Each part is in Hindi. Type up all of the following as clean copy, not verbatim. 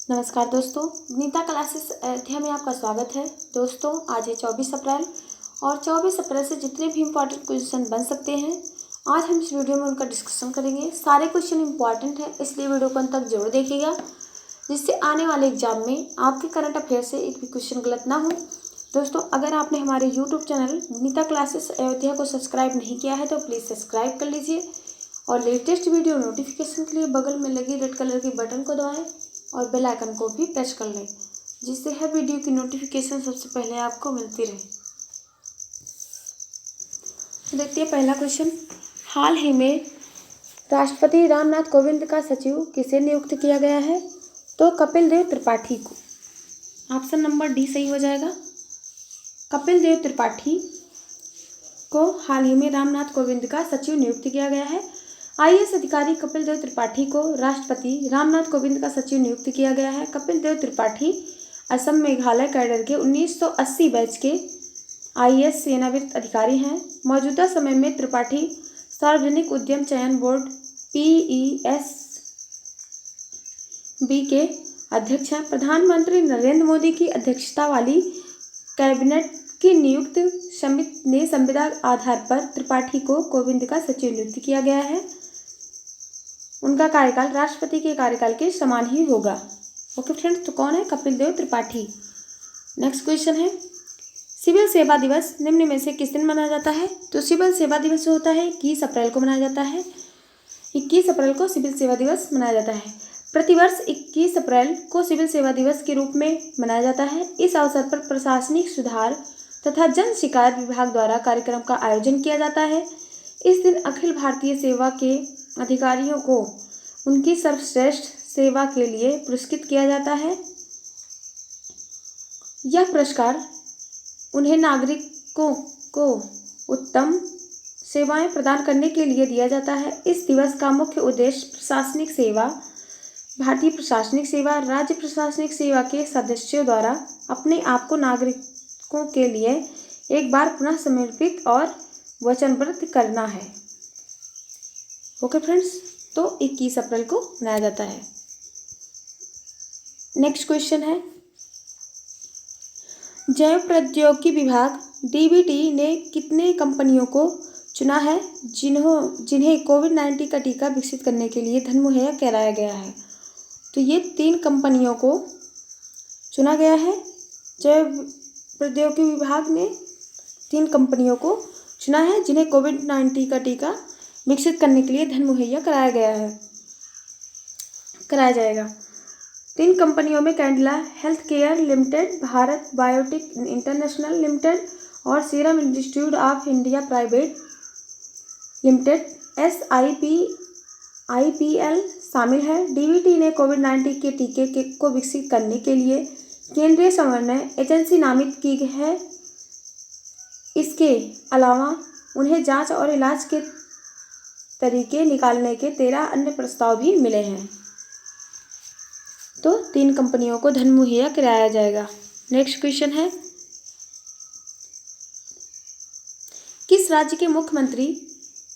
नमस्कार दोस्तों, नीता क्लासेस अयोध्या में आपका स्वागत है। दोस्तों, आज है 24 अप्रैल और 24 अप्रैल से जितने भी इम्पॉर्टेंट क्वेश्चन बन सकते हैं आज हम इस वीडियो में उनका डिस्कशन करेंगे। सारे क्वेश्चन इम्पॉर्टेंट हैं, इसलिए वीडियो को अंत तक जरूर देखिएगा, जिससे आने वाले एग्जाम में आपके करंट अफेयर से एक भी क्वेश्चन गलत ना हो। दोस्तों, अगर आपने हमारे YouTube channel Neeta classes Ayodhya को सब्सक्राइब नहीं किया है तो प्लीज़ सब्सक्राइब कर लीजिए और लेटेस्ट वीडियो नोटिफिकेशन के लिए बगल में लगी रेड कलर के बटन को दबाएं और बेल आइकन को भी प्रेस कर लें, जिससे हर वीडियो की नोटिफिकेशन सबसे पहले आपको मिलती रहे। देखते हैं पहला क्वेश्चन। हाल ही में राष्ट्रपति रामनाथ कोविंद का सचिव किसे नियुक्त किया गया है? तो कपिल देव त्रिपाठी को। ऑप्शन नंबर डी सही हो जाएगा। कपिल देव त्रिपाठी को हाल ही में रामनाथ कोविंद का सचिव नियुक्त किया गया है। आईएएस अधिकारी कपिल देव त्रिपाठी को राष्ट्रपति रामनाथ कोविंद का सचिव नियुक्त किया गया है। कपिल देव त्रिपाठी असम मेघालय कैडर के 1980 बैच के आईएएस सेवानिवृत्त अधिकारी हैं। मौजूदा समय में त्रिपाठी सार्वजनिक उद्यम चयन बोर्ड PESB के अध्यक्ष हैं। प्रधानमंत्री नरेंद्र मोदी की अध्यक्षता वाली कैबिनेट की नियुक्त समिति ने संविदा आधार पर त्रिपाठी को कोविंद का सचिव नियुक्त किया गया है। उनका कार्यकाल राष्ट्रपति के कार्यकाल के समान ही होगा। ओके फ्रेंड्स, तो कौन है? कपिल देव त्रिपाठी। नेक्स्ट क्वेश्चन है, सिविल सेवा दिवस निम्न में से किस दिन मनाया जाता है? तो सिविल सेवा दिवस जो होता है 21 अप्रैल को मनाया जाता है। 21 अप्रैल को सिविल सेवा दिवस मनाया जाता है। प्रतिवर्ष 21 अप्रैल को सिविल सेवा दिवस के रूप में मनाया जाता है। इस अवसर पर प्रशासनिक सुधार तथा जन शिकायत विभाग द्वारा कार्यक्रम का आयोजन किया जाता है। इस दिन अखिल भारतीय सेवा के अधिकारियों को उनकी सर्वश्रेष्ठ सेवा के लिए पुरस्कृत किया जाता है। यह पुरस्कार उन्हें नागरिकों को उत्तम सेवाएं प्रदान करने के लिए दिया जाता है। इस दिवस का मुख्य उद्देश्य प्रशासनिक सेवा, भारतीय प्रशासनिक सेवा, राज्य प्रशासनिक सेवा के सदस्यों द्वारा अपने आप को नागरिकों के लिए एक बार पुनः समर्पित और वचनबद्ध करना है। ओके फ्रेंड्स, तो 21 अप्रैल को मनाया जाता है। नेक्स्ट क्वेश्चन है, जैव प्रौद्योगिकी विभाग DBT ने कितने कंपनियों को चुना है जिन्हें कोविड-19 का टीका विकसित करने के लिए धन मुहैया कराया गया है? तो ये 3 कंपनियों को चुना गया है। जैव प्रौद्योगिकी विभाग ने 3 कंपनियों को चुना है जिन्हें कोविड-19 का टीका विकसित करने के लिए धन मुहैया कराया जाएगा। 3 कंपनियों में Cadila health care limited, Bharat Biotech International Limited और Serum Institute of India Private Limited SIPL शामिल है। DBT ने कोविड-19 के टीके को विकसित करने के लिए केंद्रीय समन्वय एजेंसी नामित की है। इसके अलावा उन्हें जांच और इलाज के तरीके निकालने के 13 अन्य प्रस्ताव भी मिले हैं। तो 3 कंपनियों को धन मुहैया कराया जाएगा। नेक्स्ट क्वेश्चन है, किस राज्य के मुख्यमंत्री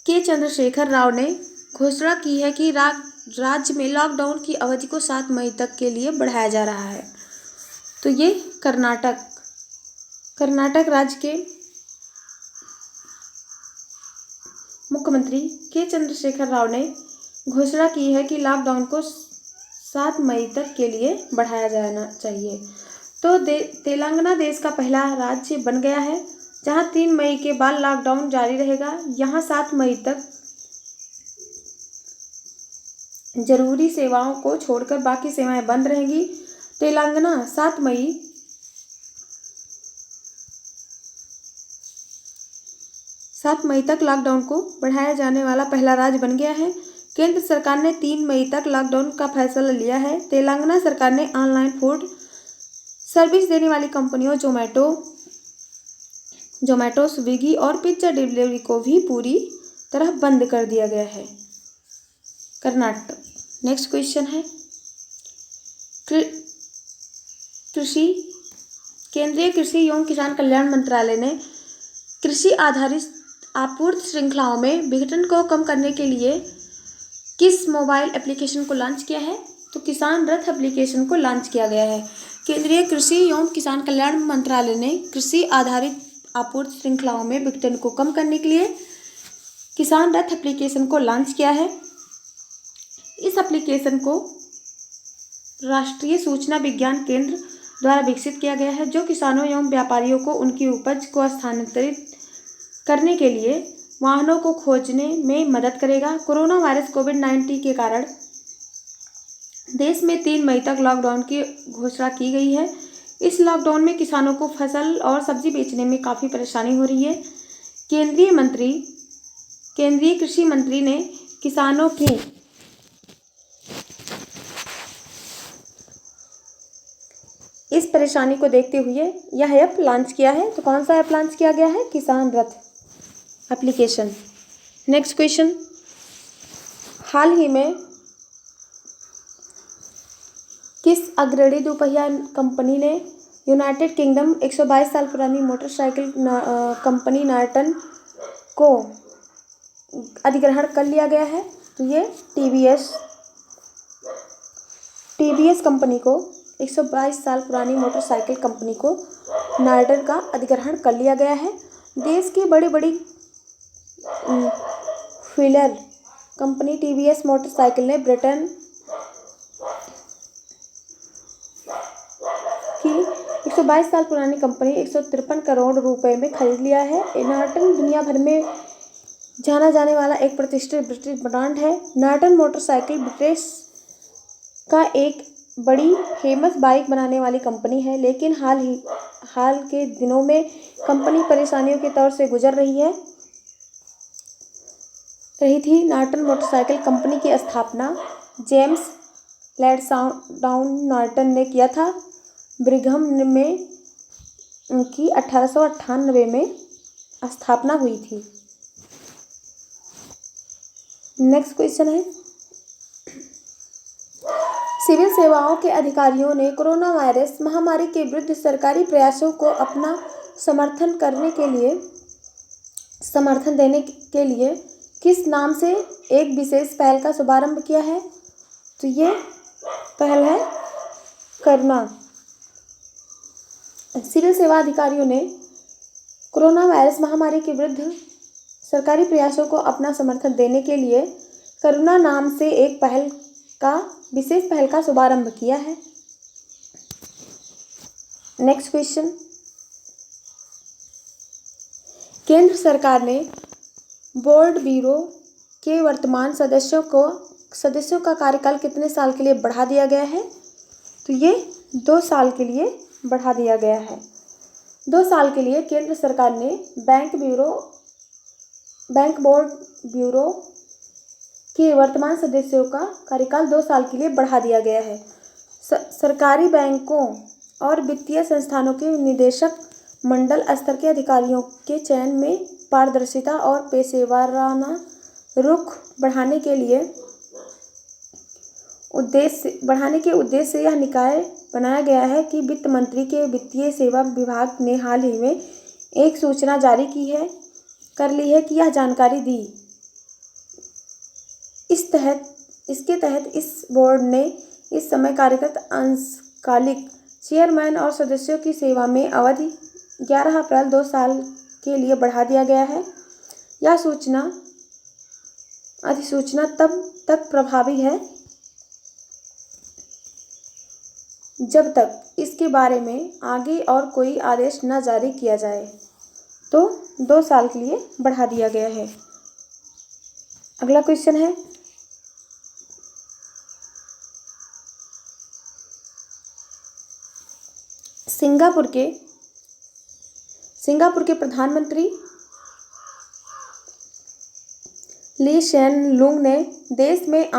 के चंद्रशेखर राव ने घोषणा की है कि राज्य में लॉकडाउन की अवधि को 7 मई तक के लिए बढ़ाया जा रहा है? तो ये कर्नाटक राज्य के मुख्यमंत्री के चंद्रशेखर राव ने घोषणा की है कि लॉकडाउन को 7 मई तक के लिए बढ़ाया जाना चाहिए। तो तेलंगाना देश का पहला राज्य बन गया है जहां 3 मई के बाद लॉकडाउन जारी रहेगा। यहां 7 मई तक जरूरी सेवाओं को छोड़कर बाकी सेवाएं बंद रहेंगी। तेलंगाना 7 मई तक लॉकडाउन को बढ़ाया जाने वाला पहला राज्य बन गया है। केंद्र सरकार ने 3 मई तक लॉकडाउन का फैसला लिया है। तेलंगाना सरकार ने ऑनलाइन फूड सर्विस देने वाली कंपनियों जोमेटो, स्विगी और पिज्जा डिलीवरी को भी पूरी तरह बंद कर दिया गया है। कर्नाटक। नेक्स्ट क्वेश्चन है, केंद्रीय कृषि एवं किसान कल्याण मंत्रालय ने कृषि आधारित आपूर्ति श्रृंखलाओं में विघटन को कम करने के लिए किस मोबाइल एप्लीकेशन को लॉन्च किया है? तो किसान रथ एप्लीकेशन को लॉन्च किया गया है। केंद्रीय कृषि एवं किसान कल्याण मंत्रालय ने कृषि आधारित आपूर्ति श्रृंखलाओं में विघटन को कम करने के लिए किसान रथ एप्लीकेशन को लॉन्च किया है। इस एप्लीकेशन को राष्ट्रीय सूचना विज्ञान केंद्र द्वारा विकसित किया गया है, जो किसानों एवं व्यापारियों को उनकी उपज को स्थानांतरित करने के लिए वाहनों को खोजने में मदद करेगा। कोरोना वायरस कोविड-19 के कारण देश में 3 मई तक लॉकडाउन की घोषणा की गई है। इस लॉकडाउन में किसानों को फसल और सब्जी बेचने में काफ़ी परेशानी हो रही है। केंद्रीय कृषि मंत्री ने किसानों की इस परेशानी को देखते हुए यह ऐप लॉन्च किया है। तो कौन सा ऐप लॉन्च किया गया है? किसान रथ एप्लीकेशन। नेक्स्ट क्वेश्चन, हाल ही में किस अग्रणी दोपहिया कंपनी ने यूनाइटेड किंगडम 122 साल पुरानी मोटरसाइकिल कंपनी नॉर्टन को अधिग्रहण कर लिया गया है? तो ये टीवीएस कंपनी को 122 साल पुरानी मोटरसाइकिल कंपनी को नॉर्टन का अधिग्रहण कर लिया गया है। देश की बड़ी व्हीलर कंपनी टीवीएस मोटरसाइकिल ने ब्रिटेन की 122 साल पुरानी कंपनी 153 करोड़ रुपए में खरीद लिया है। नॉर्टन दुनिया भर में जाना जाने वाला एक प्रतिष्ठित ब्रिटिश ब्रांड है। नॉर्टन मोटरसाइकिल ब्रिटिश का एक बड़ी फेमस बाइक बनाने वाली कंपनी है, लेकिन हाल के दिनों में कंपनी परेशानियों के दौर से गुजर रही थी। नॉर्टन मोटरसाइकिल कंपनी की स्थापना जेम्स लैंसडाउन नॉर्टन ने किया था। ब्रिघम में उनकी 1898 में स्थापना हुई थी। नेक्स्ट क्वेश्चन है, सिविल सेवाओं के अधिकारियों ने कोरोना वायरस महामारी के विरुद्ध सरकारी प्रयासों को अपना समर्थन देने के लिए किस नाम से एक विशेष पहल का शुभारंभ किया है? तो ये पहल है करुणा। सिविल सेवा अधिकारियों ने कोरोना वायरस महामारी के विरुद्ध सरकारी प्रयासों को अपना समर्थन देने के लिए करुणा नाम से एक विशेष पहल का शुभारंभ किया है। नेक्स्ट क्वेश्चन, केंद्र सरकार ने बोर्ड ब्यूरो के वर्तमान सदस्यों का कार्यकाल कितने साल के लिए बढ़ा दिया गया है? तो ये 2 साल के लिए बढ़ा दिया गया है। 2 साल के लिए केंद्र सरकार ने बैंक बोर्ड ब्यूरो के वर्तमान सदस्यों का कार्यकाल 2 साल के लिए बढ़ा दिया गया है। सरकारी बैंकों और वित्तीय संस्थानों के निदेशक मंडल स्तर के अधिकारियों के चयन में पारदर्शिता और पेशेवराना रुख बढ़ाने के उद्देश्य से यह निकाय बनाया गया है कि वित्त मंत्री के वित्तीय सेवा विभाग ने हाल ही में एक सूचना जारी कर ली है कि यह जानकारी दी। इसके तहत इस बोर्ड ने इस समय कार्यरत अंशकालिक चेयरमैन और सदस्यों की सेवा में अवधि 11 अप्रैल 2 साल के लिए बढ़ा दिया गया है। यह अधिसूचना तब तक प्रभावी है जब तक इसके बारे में आगे और कोई आदेश न जारी किया जाए। तो 2 साल के लिए बढ़ा दिया गया है। अगला क्वेश्चन है, सिंगापुर के प्रधानमंत्री ली शेन लुंग ने देश में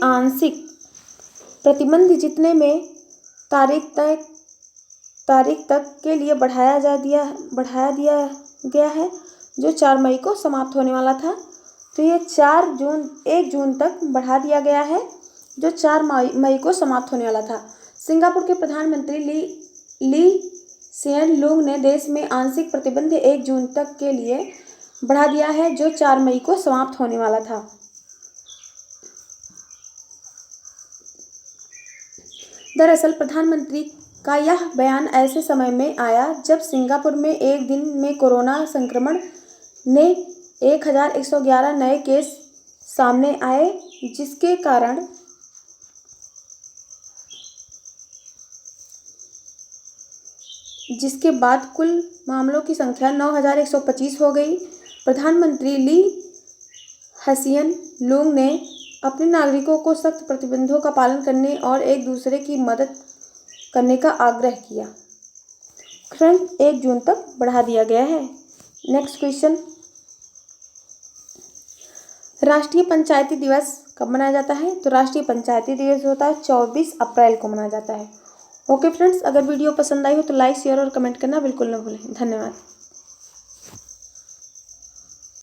आंशिक प्रतिबंध जितने में तारीख तक के लिए बढ़ाया दिया गया है, जो 4 मई को समाप्त होने वाला था। तो ये 1 जून तक बढ़ा दिया गया है, जो 4 मई को समाप्त होने वाला था। सिंगापुर के प्रधानमंत्री ली शेन लुंग ने देश में आंशिक प्रतिबंध 1 जून तक के लिए बढ़ा दिया है, जो 4 मई को समाप्त होने वाला था। दरअसल प्रधानमंत्री का यह बयान ऐसे समय में आया जब सिंगापुर में एक दिन में कोरोना संक्रमण ने 1111 नए केस सामने आए, जिसके बाद कुल मामलों की संख्या 9125 हो गई। प्रधानमंत्री ली हसियन लूंग ने अपने नागरिकों को सख्त प्रतिबंधों का पालन करने और एक दूसरे की मदद करने का आग्रह किया। फ्रेंड्स, 1 जून तक बढ़ा दिया गया है। नेक्स्ट क्वेश्चन, राष्ट्रीय पंचायती दिवस कब मनाया जाता है? तो राष्ट्रीय पंचायती दिवस होता है 24 अप्रैल को मनाया जाता है। ओके फ्रेंड्स, अगर वीडियो पसंद आई हो तो लाइक, शेयर और कमेंट करना बिल्कुल न भूलें। धन्यवाद।